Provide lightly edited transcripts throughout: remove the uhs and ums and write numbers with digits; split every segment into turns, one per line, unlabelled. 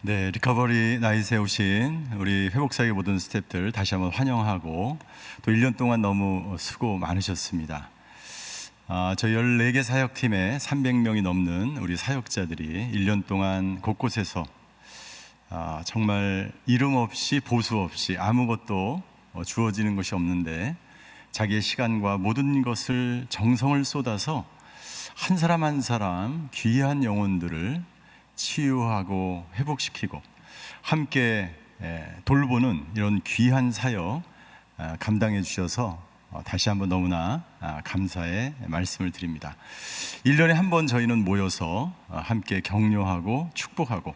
네, 리커버리 나잇에 오신 우리 회복사역의 모든 스태프들 다시 한번 환영하고 또 1년 동안 너무 수고 많으셨습니다. 저희 14개 사역팀에 300명이 넘는 우리 사역자들이 1년 동안 곳곳에서 정말 이름 없이 보수 없이 아무것도 주어지는 것이 없는데 자기의 시간과 모든 것을 정성을 쏟아서 한 사람 한 사람 귀한 영혼들을 치유하고 회복시키고 함께 돌보는 이런 귀한 사역 감당해 주셔서 다시 한번 너무나 감사의 말씀을 드립니다. 1년에 한 번 저희는 모여서 함께 격려하고 축복하고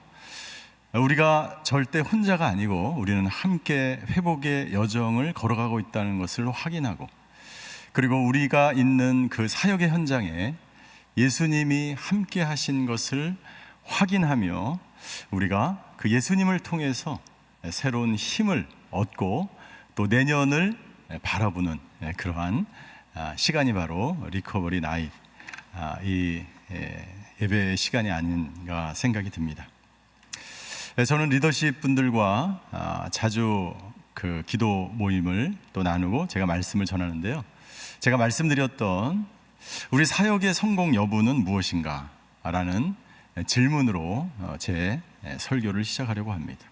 우리가 절대 혼자가 아니고 우리는 함께 회복의 여정을 걸어가고 있다는 것을 확인하고 그리고 우리가 있는 그 사역의 현장에 예수님이 함께 하신 것을 확인하며 우리가 그 예수님을 통해서 새로운 힘을 얻고 또 내년을 바라보는 그러한 시간이 바로 리커버리 나잇 이 예배의 시간이 아닌가 생각이 듭니다. 저는 리더십 분들과 자주 그 기도 모임을 또 나누고 제가 말씀을 전하는데요. 제가 말씀드렸던 우리 사역의 성공 여부는 무엇인가 라는 질문으로 제 설교를 시작하려고 합니다.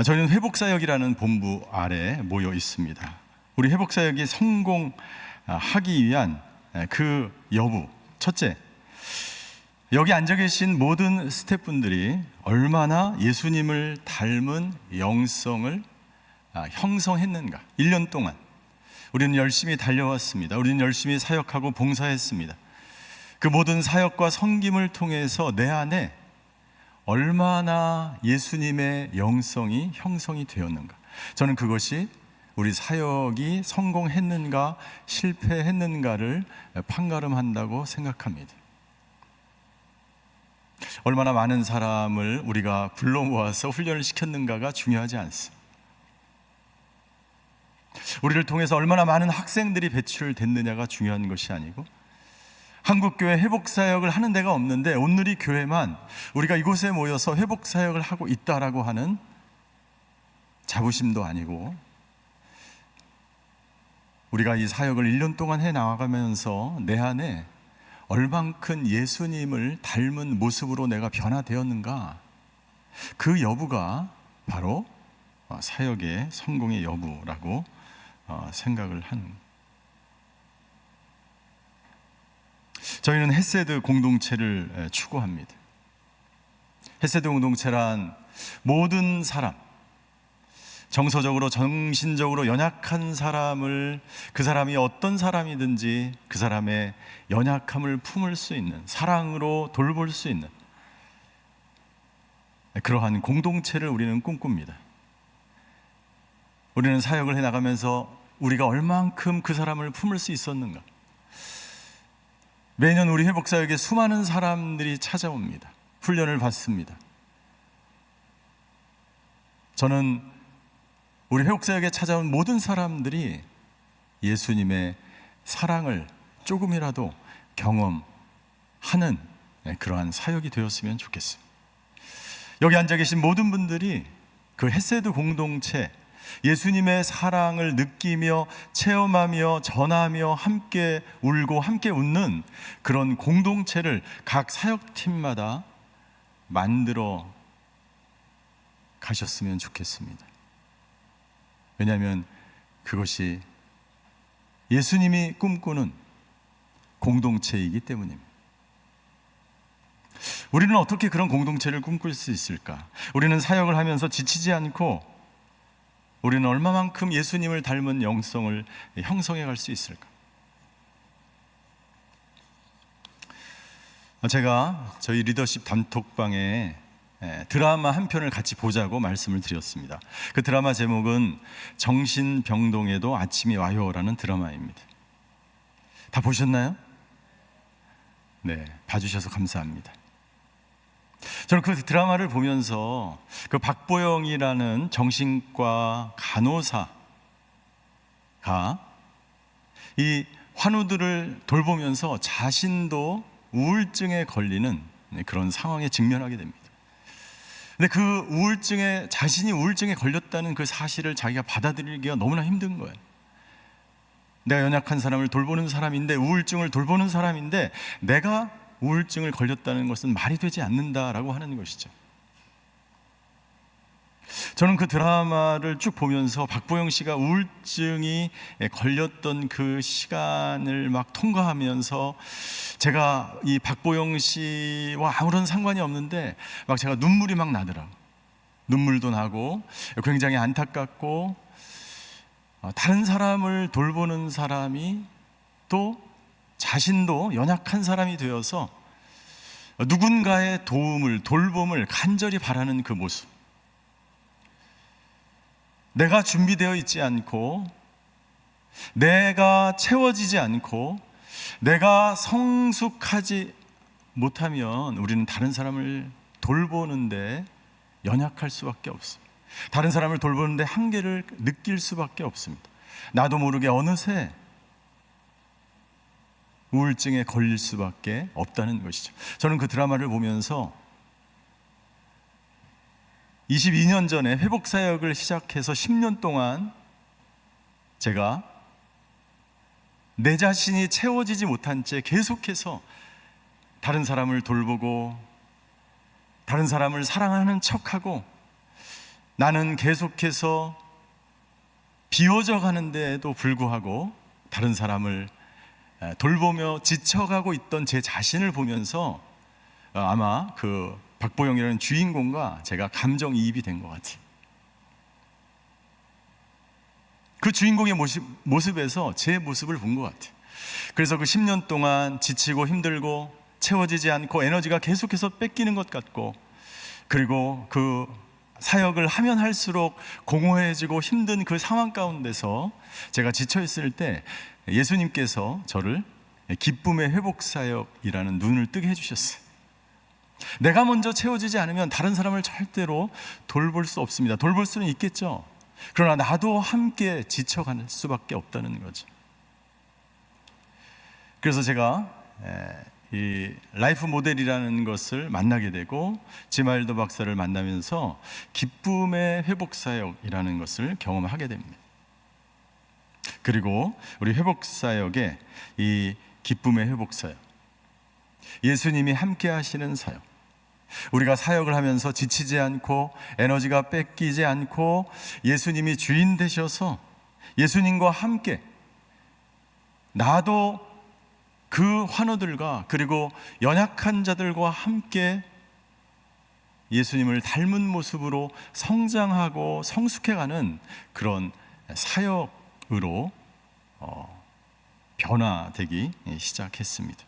저희는 회복사역이라는 본부 아래 모여 있습니다. 우리 회복사역이 성공하기 위한 그 여부, 첫째, 여기 앉아 계신 모든 스태프분들이 얼마나 예수님을 닮은 영성을 형성했는가. 1년 동안 우리는 열심히 달려왔습니다. 우리는 열심히 사역하고 봉사했습니다. 그 모든 사역과 섬김을 통해서 내 안에 얼마나 예수님의 영성이 형성이 되었는가. 저는 그것이 우리 사역이 성공했는가 실패했는가를 판가름한다고 생각합니다. 얼마나 많은 사람을 우리가 불러 모아서 훈련을 시켰는가가 중요하지 않습니다. 우리를 통해서 얼마나 많은 학생들이 배출됐느냐가 중요한 것이 아니고 한국교회 회복사역을 하는 데가 없는데 온누리 교회만 우리가 이곳에 모여서 회복사역을 하고 있다라고 하는 자부심도 아니고 우리가 이 사역을 1년 동안 해 나가면서 내 안에 얼만큼 예수님을 닮은 모습으로 내가 변화되었는가, 그 여부가 바로 사역의 성공의 여부라고 생각을 하는 거예요. 저희는 헤세드 공동체를 추구합니다. 헤세드 공동체란 모든 사람, 정서적으로 정신적으로 연약한 사람을 그 사람이 어떤 사람이든지 그 사람의 연약함을 품을 수 있는, 사랑으로 돌볼 수 있는 그러한 공동체를 우리는 꿈꿉니다. 우리는 사역을 해나가면서 우리가 얼만큼 그 사람을 품을 수 있었는가. 매년 우리 회복사역에 수많은 사람들이 찾아옵니다. 훈련을 받습니다. 저는 우리 회복사역에 찾아온 모든 사람들이 예수님의 사랑을 조금이라도 경험하는 그러한 사역이 되었으면 좋겠습니다. 여기 앉아 계신 모든 분들이 그 헤세드 공동체, 예수님의 사랑을 느끼며 체험하며 전하며 함께 울고 함께 웃는 그런 공동체를 각 사역팀마다 만들어 가셨으면 좋겠습니다. 왜냐하면 그것이 예수님이 꿈꾸는 공동체이기 때문입니다. 우리는 어떻게 그런 공동체를 꿈꿀 수 있을까? 우리는 사역을 하면서 지치지 않고 우리는 얼마만큼 예수님을 닮은 영성을 형성해 갈 수 있을까? 제가 저희 리더십 단톡방에 드라마 한 편을 같이 보자고 말씀을 드렸습니다. 그 드라마 제목은 정신병동에도 아침이 와요라는 드라마입니다. 다 보셨나요? 네, 봐주셔서 감사합니다. 저는 그 드라마를 보면서 그 박보영이라는 정신과 간호사가 이 환우들을 돌보면서 자신도 우울증에 걸리는 그런 상황에 직면하게 됩니다. 근데 자신이 우울증에 걸렸다는 그 사실을 자기가 받아들이기가 너무나 힘든 거예요. 내가 연약한 사람을 돌보는 사람인데, 우울증을 돌보는 사람인데 내가 우울증을 걸렸다는 것은 말이 되지 않는다라고 하는 것이죠. 저는 그 드라마를 쭉 보면서 박보영 씨가 우울증이 걸렸던 그 시간을 막 통과하면서 제가 이 박보영 씨와 아무런 상관이 없는데 막 제가 눈물이 막 나더라고요. 눈물도 나고 굉장히 안타깝고, 다른 사람을 돌보는 사람이 또 자신도 연약한 사람이 되어서 누군가의 도움을, 돌봄을 간절히 바라는 그 모습, 내가 준비되어 있지 않고, 내가 채워지지 않고, 내가 성숙하지 못하면 우리는 다른 사람을 돌보는데 연약할 수밖에 없습니다. 다른 사람을 돌보는데 한계를 느낄 수밖에 없습니다. 나도 모르게 어느새 우울증에 걸릴 수밖에 없다는 것이죠. 저는 그 드라마를 보면서 22년 전에 회복사역을 시작해서 10년 동안 제가 내 자신이 채워지지 못한 채 계속해서 다른 사람을 돌보고 다른 사람을 사랑하는 척하고, 나는 계속해서 비워져 가는데도 불구하고 다른 사람을 돌보며 지쳐가고 있던 제 자신을 보면서 아마 그 박보영이라는 주인공과 제가 감정이입이 된 것 같아요. 그 주인공의 모습에서 제 모습을 본 것 같아요. 그래서 그 10년 동안 지치고 힘들고 채워지지 않고 에너지가 계속해서 뺏기는 것 같고, 그리고 그 사역을 하면 할수록 공허해지고 힘든 그 상황 가운데서 제가 지쳐있을 때 예수님께서 저를 기쁨의 회복사역이라는 눈을 뜨게 해주셨어요. 내가 먼저 채워지지 않으면 다른 사람을 절대로 돌볼 수 없습니다. 돌볼 수는 있겠죠. 그러나 나도 함께 지쳐갈 수밖에 없다는 거죠. 그래서 제가 이 라이프 모델이라는 것을 만나게 되고 지마일도 박사를 만나면서 기쁨의 회복사역이라는 것을 경험하게 됩니다. 그리고 우리 회복사역의 이 기쁨의 회복사역, 예수님이 함께 하시는 사역, 우리가 사역을 하면서 지치지 않고 에너지가 뺏기지 않고 예수님이 주인 되셔서 예수님과 함께 나도 그 환우들과 그리고 연약한 자들과 함께 예수님을 닮은 모습으로 성장하고 성숙해가는 그런 사역으로 변화되기 시작했습니다.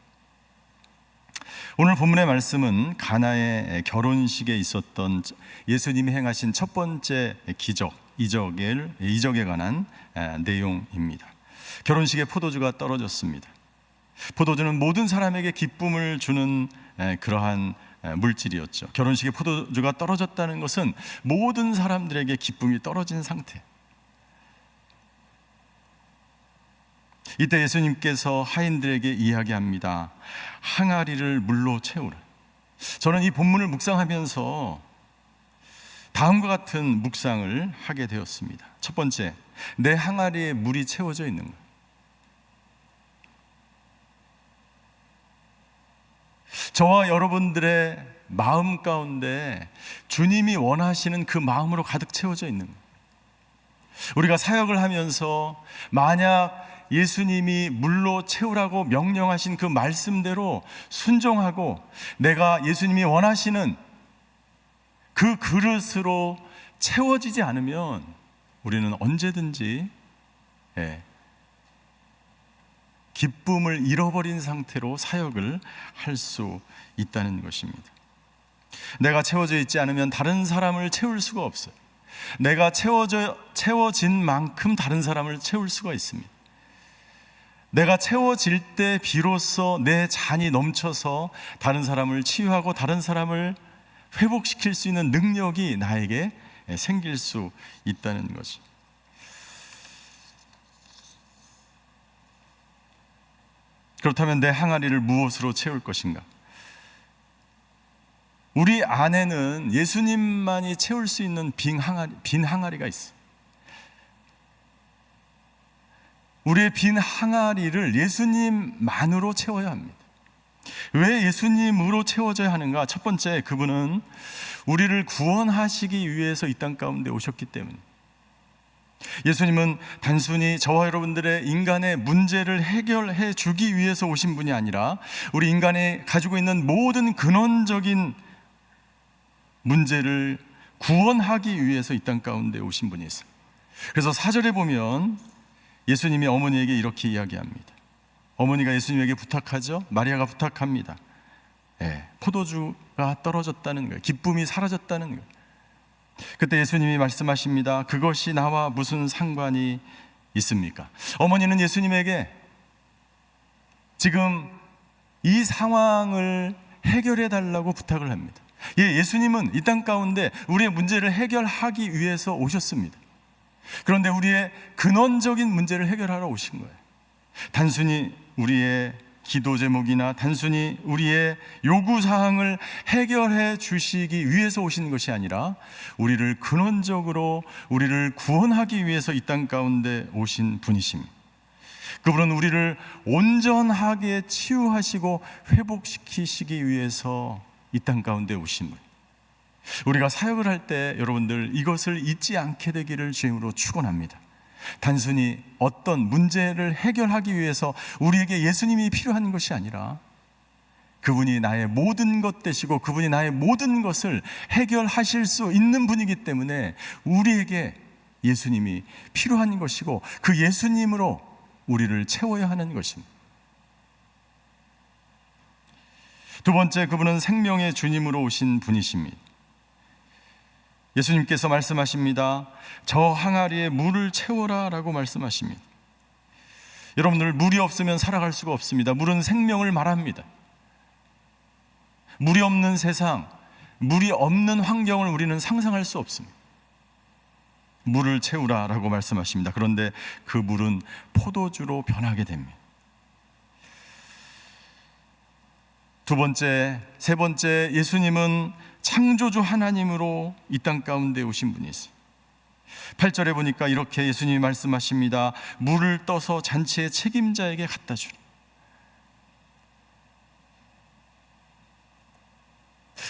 오늘 본문의 말씀은 가나의 결혼식에 있었던 예수님이 행하신 첫 번째 기적, 이적에 관한 내용입니다. 결혼식에 포도주가 떨어졌습니다. 포도주는 모든 사람에게 기쁨을 주는 그러한 물질이었죠. 결혼식에 포도주가 떨어졌다는 것은 모든 사람들에게 기쁨이 떨어진 상태. 이때 예수님께서 하인들에게 이야기합니다. 항아리를 물로 채우라. 저는 이 본문을 묵상하면서 다음과 같은 묵상을 하게 되었습니다. 첫 번째, 내 항아리에 물이 채워져 있는 것. 저와 여러분들의 마음 가운데 주님이 원하시는 그 마음으로 가득 채워져 있는 것. 우리가 사역을 하면서 만약 예수님이 물로 채우라고 명령하신 그 말씀대로 순종하고 내가 예수님이 원하시는 그 그릇으로 채워지지 않으면 우리는 언제든지 기쁨을 잃어버린 상태로 사역을 할 수 있다는 것입니다. 내가 채워져 있지 않으면 다른 사람을 채울 수가 없어요. 내가 채워진 만큼 다른 사람을 채울 수가 있습니다. 내가 채워질 때 비로소 내 잔이 넘쳐서 다른 사람을 치유하고 다른 사람을 회복시킬 수 있는 능력이 나에게 생길 수 있다는 거죠. 그렇다면 내 항아리를 무엇으로 채울 것인가? 우리 안에는 예수님만이 채울 수 있는 빈 항아리가 있어요. 우리의 빈 항아리를 예수님만으로 채워야 합니다. 왜 예수님으로 채워져야 하는가? 첫 번째, 그분은 우리를 구원하시기 위해서 이 땅 가운데 오셨기 때문에. 예수님은 단순히 저와 여러분들의 인간의 문제를 해결해 주기 위해서 오신 분이 아니라 우리 인간이 가지고 있는 모든 근원적인 문제를 구원하기 위해서 이 땅 가운데 오신 분이 있어요. 그래서 4절에 보면 예수님이 어머니에게 이렇게 이야기합니다. 어머니가 예수님에게 부탁하죠. 마리아가 부탁합니다. 포도주가 떨어졌다는 거예요. 기쁨이 사라졌다는 거예요. 그때 예수님이 말씀하십니다. 그것이 나와 무슨 상관이 있습니까? 어머니는 예수님에게 지금 이 상황을 해결해 달라고 부탁을 합니다. 예수님은 이 땅 가운데 우리의 문제를 해결하기 위해서 오셨습니다. 그런데 우리의 근원적인 문제를 해결하러 오신 거예요. 단순히 우리의 기도 제목이나 단순히 우리의 요구사항을 해결해 주시기 위해서 오신 것이 아니라 우리를 근원적으로 우리를 구원하기 위해서 이 땅 가운데 오신 분이십니다. 그분은 우리를 온전하게 치유하시고 회복시키시기 위해서 이 땅 가운데 오신 분. 우리가 사역을 할 때 여러분들 이것을 잊지 않게 되기를 주님으로 축원합니다. 단순히 어떤 문제를 해결하기 위해서 우리에게 예수님이 필요한 것이 아니라 그분이 나의 모든 것 되시고 그분이 나의 모든 것을 해결하실 수 있는 분이기 때문에 우리에게 예수님이 필요한 것이고 그 예수님으로 우리를 채워야 하는 것입니다. 두 번째, 그분은 생명의 주님으로 오신 분이십니다. 예수님께서 말씀하십니다. 저 항아리에 물을 채워라 라고 말씀하십니다. 여러분들, 물이 없으면 살아갈 수가 없습니다. 물은 생명을 말합니다. 물이 없는 세상, 물이 없는 환경을 우리는 상상할 수 없습니다. 물을 채우라 라고 말씀하십니다. 그런데 그 물은 포도주로 변하게 됩니다. 두 번째, 세 번째, 예수님은 창조주 하나님으로 이 땅 가운데 오신 분이세요. 8절에 보니까 이렇게 예수님이 말씀하십니다. 물을 떠서 잔치의 책임자에게 갖다 주라.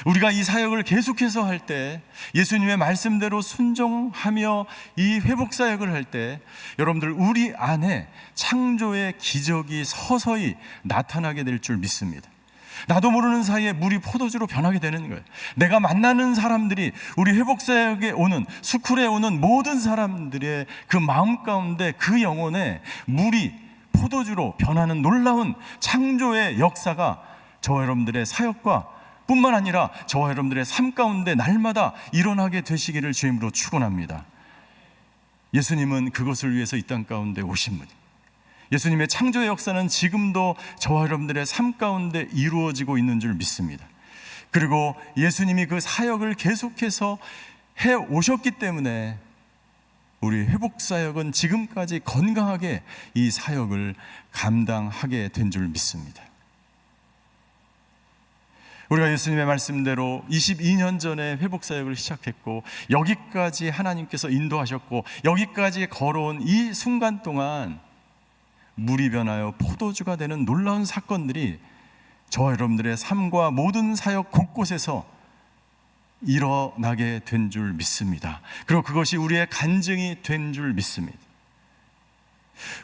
우리가 이 사역을 계속해서 할 때, 예수님의 말씀대로 순종하며 이 회복 사역을 할 때 여러분들 우리 안에 창조의 기적이 서서히 나타나게 될 줄 믿습니다. 나도 모르는 사이에 물이 포도주로 변하게 되는 거예요. 내가 만나는 사람들이, 우리 회복사역에 오는, 스쿨에 오는 모든 사람들의 그 마음 가운데, 그 영혼에 물이 포도주로 변하는 놀라운 창조의 역사가 저와 여러분들의 사역과 뿐만 아니라 저와 여러분들의 삶 가운데 날마다 일어나게 되시기를 주님으로 축원합니다. 예수님은 그것을 위해서 이 땅 가운데 오신 분입니다. 예수님의 창조의 역사는 지금도 저와 여러분들의 삶 가운데 이루어지고 있는 줄 믿습니다. 그리고 예수님이 그 사역을 계속해서 해 오셨기 때문에 우리 회복사역은 지금까지 건강하게 이 사역을 감당하게 된 줄 믿습니다. 우리가 예수님의 말씀대로 22년 전에 회복사역을 시작했고 여기까지 하나님께서 인도하셨고 여기까지 걸어온 이 순간 동안 물이 변하여 포도주가 되는 놀라운 사건들이 저와 여러분들의 삶과 모든 사역 곳곳에서 일어나게 된 줄 믿습니다. 그리고 그것이 우리의 간증이 된 줄 믿습니다.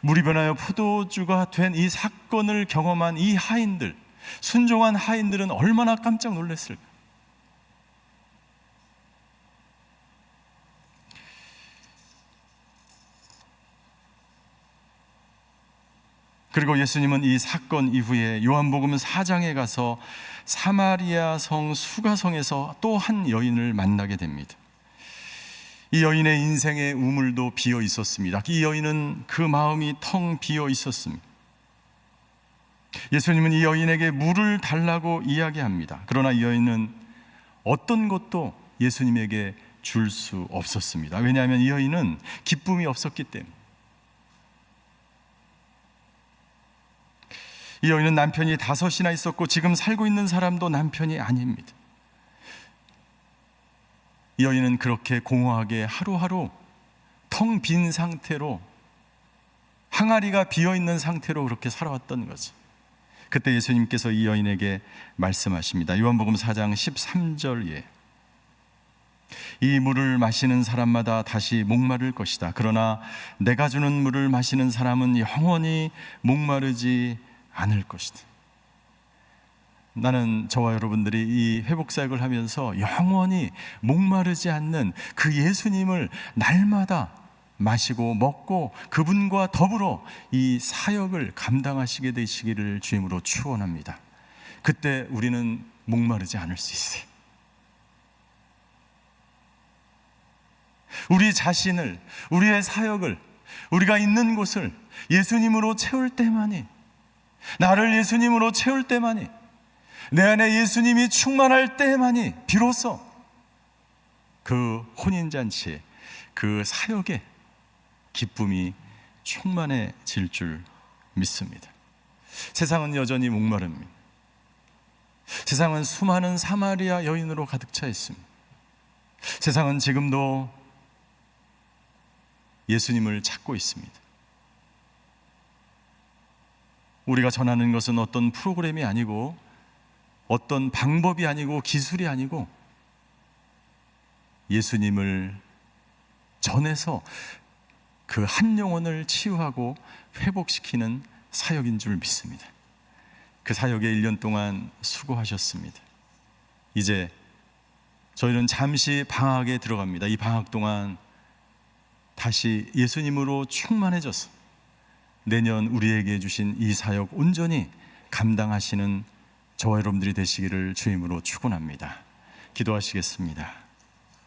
물이 변하여 포도주가 된 이 사건을 경험한 이 하인들, 순종한 하인들은 얼마나 깜짝 놀랐을까? 그리고 예수님은 이 사건 이후에 요한복음 4장에 가서 사마리아 성 수가성에서 또 한 여인을 만나게 됩니다. 이 여인의 인생의 우물도 비어 있었습니다. 이 여인은 그 마음이 텅 비어 있었습니다. 예수님은 이 여인에게 물을 달라고 이야기합니다. 그러나 이 여인은 어떤 것도 예수님에게 줄 수 없었습니다. 왜냐하면 이 여인은 기쁨이 없었기 때문에. 이 여인은 남편이 5이나 있었고 지금 살고 있는 사람도 남편이 아닙니다. 이 여인은 그렇게 공허하게 하루하루 텅 빈 상태로, 항아리가 비어있는 상태로 그렇게 살아왔던 거지. 그때 예수님께서 이 여인에게 말씀하십니다. 요한복음 4장 13절에 이 물을 마시는 사람마다 다시 목마를 것이다. 그러나 내가 주는 물을 마시는 사람은 영원히 목마르지 않을 것이다. 나는 저와 여러분들이 이 회복사역을 하면서 영원히 목마르지 않는 그 예수님을 날마다 마시고 먹고 그분과 더불어 이 사역을 감당하시게 되시기를 주임으로 축원합니다. 그때 우리는 목마르지 않을 수 있어요. 우리 자신을, 우리의 사역을, 우리가 있는 곳을 예수님으로 채울 때만이, 나를 예수님으로 채울 때만이, 내 안에 예수님이 충만할 때만이 비로소 그 혼인잔치에, 그 사역에 기쁨이 충만해질 줄 믿습니다. 세상은 여전히 목마릅니다. 세상은 수많은 사마리아 여인으로 가득 차 있습니다. 세상은 지금도 예수님을 찾고 있습니다. 우리가 전하는 것은 어떤 프로그램이 아니고, 어떤 방법이 아니고, 기술이 아니고, 예수님을 전해서 그 한 영혼을 치유하고 회복시키는 사역인 줄 믿습니다. 그 사역에 1년 동안 수고하셨습니다. 이제 저희는 잠시 방학에 들어갑니다. 이 방학 동안 다시 예수님으로 충만해져서 내년 우리에게 주신 이 사역 온전히 감당하시는 저와 여러분들이 되시기를 주임으로 축원합니다. 기도하시겠습니다.